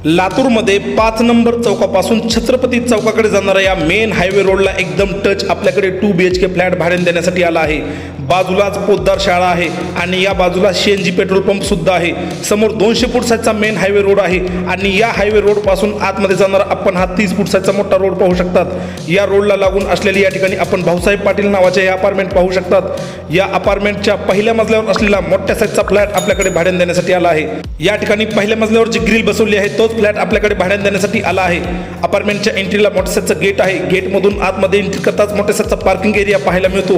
लातूरमध्ये 5 नंबर चौकापासून छत्रपती चौकाकडे जाणाऱ्या या मेन हायवे रोडला एकदम टच आपल्याकडे 2 BHK फ्लॅट भाड्याने देण्यासाठी आला आहे। बाजूलाच पोद्दार शाळा आहे आणि या बाजूला CNG पेट्रोल पंप सुद्धा आहे। समोर 200 फूट साईजचा मेन हायवे रोड आहे आणि या हायवे रोड पासून आतमध्ये जाणारा आपण हा 30 फूट साईजचा मोठा रोड पाहू शकतात। या रोडला लागून असलेली या ठिकाणी आपण भाऊसाहेब पाटील नावाचे हे अपार्टमेंट पाहू शकतात। या अपार्टमेंटच्या पहिल्या मजल्यावर असलेला मोठ्या साईजचा फ्लॅट आपल्याकडे भाड्याने देण्यासाठी आला आहे। या ठिकाणी पहिल्या मजल्यावर जी ग्रिल बसवली आहे तोच फ्लॅट आपल्याकडे भाड्याने देण्यासाठी आला आहे। अपार्टमेंटच्या एंट्रीला मोठ्या साईजचं गेट आहे। गेटमधून आतमध्ये एंट्री करताच मोठ्या साईजचा पार्किंग एरिया पाहायला मिळतो।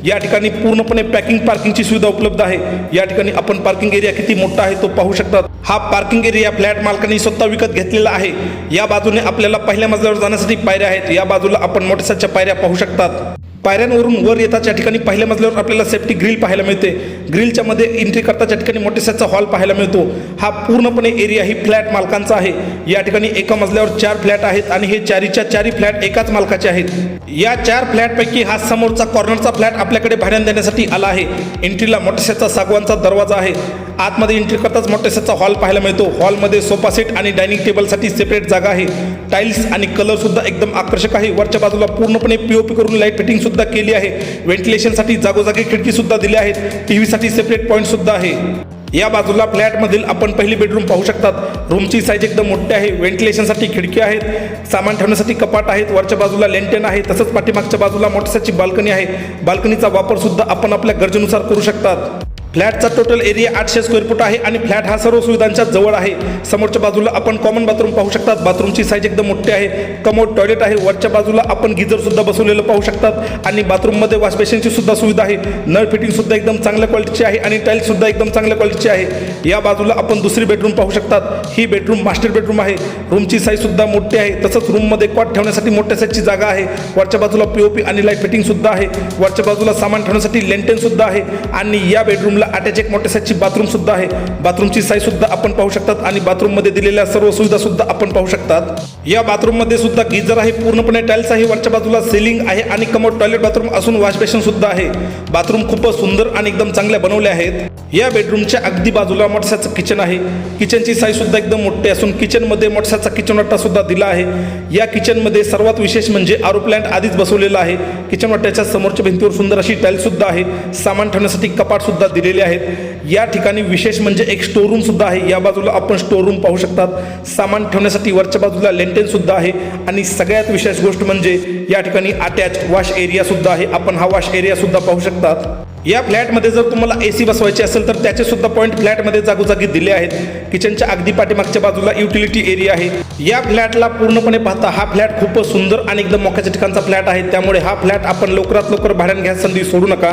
या ठिकाणी पूर्णपणे पॅकिंग पार्किंगची सुविधा उपलब्ध आहे। या ठिकाणी आपण पार्किंग एरिया किती मोठा आहे तो पाहू शकतात। हा पार्किंग एरिया फ्लॅट मालकांनी स्वतः विकत घेतलेला आहे। या बाजूने आपल्याला पहिल्या मजल्यावर जाण्यासाठी पायऱ्या आहेत। या बाजूला आपण मोठ्या साईजच्या पायऱ्या पाहू शकतात। पायऱ्यांवरून वर येताच या ठिकाणी पहिल्या मजल्यावर आपल्याला सेफ्टी ग्रिल पाहायला मिळते। ग्रिलच्या मध्ये एंट्री करताच या ठिकाणी मोठ्या साईजचा हॉल पाहायला मिळतो। हा पूर्णपणे एरिया ही फ्लॅट मालकांचा आहे। या ठिकाणी एका मजल्यावर 4 फ्लॅट आहेत आणि हे चारीच्या चारी फ्लॅट एकाच मालकाचे आहेत। या 4 फ्लॅटपैकी हा समोरचा कॉर्नरचा फ्लॅट आपल्याकडे भाड्याने देण्यासाठी आला आहे। एंट्रीला मोठ्या साईजचा सागवानचा दरवाजा आहे। आतमध्ये एंट्री करताच मोठ्या साईजचा हॉल पाहायला मिळतो। हॉलमध्ये सोफा सेट आणि डायनिंग टेबलसाठी सेपरेट जागा आहे। टाइल्स आणि कलर सुद्धा एकदम आकर्षक आहे। वरच्या बाजूला पूर्णपणे POP करून लाईट फिटिंग सुद्धा केली आहे। व्हेंटिलेशनसाठी जागोजागी खिडकी सुद्धा दिल्या आहेत। टीव्ही साठी सेपरेट पॉइंट सुद्धा आहे। या बाजूला फ्लॅट मधील आपण पहिली बेडरूम पाहू शकतात। रूमची साईज एकदम मोठी आहे। व्हेंटिलेशनसाठी खिडकी आहेत। सामान ठेवण्यासाठी कपाट आहेत। वरच्या बाजूला लँटेन आहे। तसंच पाठीमागच्या बाजूला मोठीशी बाल्कनी आहे। बाल्कनीचा वापर सुद्धा आपण आपल्या गरजेनुसार करू शकतात। फ्लॅटचा टोटल एरिया 800 स्क्वेअर फूट आहे आणि फ्लॅट हा सर्व सुविधांच्या जवळ आहे। समोरच्या बाजूला आपण कॉमन बाथरूम पाहू शकतात। बाथरूमची साईज एकदम मोठी आहे। कमोड टॉयलेट आहे। वरच्या बाजूला आपण गिझर सुद्धा बसवलेलं पाहू शकतात आणि बाथरूम मध्ये वॉश बेसिनची सुद्धा सुविधा आहे। नळ फिटिंग सुद्धा एकदम चांगल्या क्वालिटीची आहे आणि टाइल्स सुद्धा एकदम चांगल्या क्वालिटीची आहे। या बाजूला आपण दुसरी बेडरूम पाहू शकतात। ही बेडरूम मास्टर बेडरूम आहे। रूमची साईज सुद्धा मोठी आहे। तसंच रूम मध्ये कॉट ठेवण्यासाठी मोठ्या साईजची जागा आहे। वरच्या बाजूला POP आणि लाईट फिटिंग सुद्धा आहे। वरच्या बाजूला सामान ठेवण्यासाठी लँटेन सुद्धा आहे आणि या बेडरूमला अटॅच एक मोठ्या साईजची बाथरूम सुद्धा आहे। बाथरूमची साईज सुद्धा आपण पाहू शकतात आणि बाथरूम मध्ये दिलेल्या सर्व सुविधा सुद्धा आपण पाहू शकतात। या बाथरूम मध्ये सुद्धा गिझर आहे। पूर्णपणे टाइल्स आहे। वरच्या बाजूला सीलिंग आहे आणि कमोड टॉयलेट बाथरूम असून वॉश बेसिन सुद्धा आहे। बाथरूम खूपच सुंदर आणि एकदम चांगल्या बनवले आहेत। या बेडरूमच्या अगदी बाजूला मोठ्या साईजचं किचन आहे। किचनची साईज सुद्धा एकदम मोठी असून किचन मध्ये मोठ्या साईजचा किचन वाटा सुद्धा दिला आहे। या किचन मध्ये सर्वात विशेष म्हणजे आरो प्लांट आधीच बसवलेला आहे। किचन वाट्याच्या समोरच्या भिंतीवर सुंदर अशी टाइल्स सुद्धा आहे। सामान ठेवण्यासाठी कपाट सुद्धा दिलेले आहेत। या ठिकाणी विशेष म्हणजे एक स्टोर रूम सुद्धा आहे। या बाजूला आपण स्टोर रूम पाहू शकतात। सामान ठेवण्यासाठी वरच्या बाजूला लँटेन सुद्धा आहे आणि सगळ्यात विशेष गोष्ट म्हणजे या ठिकाणी अटॅच वॉश एरिया सुद्धा आहे। आपण हा वॉश एरिया सुद्धा पाहू शकतात। या फ्लॅटमध्ये जर तुम्हाला AC बसवायचे असेल तर त्याचे सुद्धा पॉईंट फ्लॅटमध्ये जागोजागी दिले आहेत। किचनच्या अगदी पाठीमागच्या बाजूला युटिलिटी एरिया आहे। या फ्लॅटला पूर्णपणे पाहता हा फ्लॅट खूपच सुंदर आणि एकदम मोक्याच्या ठिकाणचा फ्लॅट आहे। त्यामुळे हा फ्लॅट आपण लवकरात लवकर भाड्याने घ्यायची संधी सोडू नका।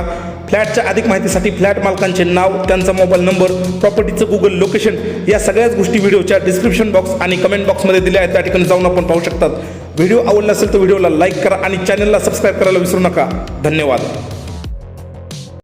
फ्लॅटच्या अधिक माहितीसाठी फ्लॅट मालकांचे नाव, त्यांचा मोबाईल नंबर, प्रॉपर्टीचं गुगल लोकेशन या सगळ्याच गोष्टी व्हिडिओच्या डिस्क्रिप्शन बॉक्स आणि कमेंट बॉक्समध्ये दिल्या आहेत। त्या ठिकाणी जाऊन आपण पाहू शकतात। व्हिडिओ आवडला असेल तर व्हिडिओला लाईक करा आणि चॅनलला सबस्क्राईब करायला विसरू नका। धन्यवाद।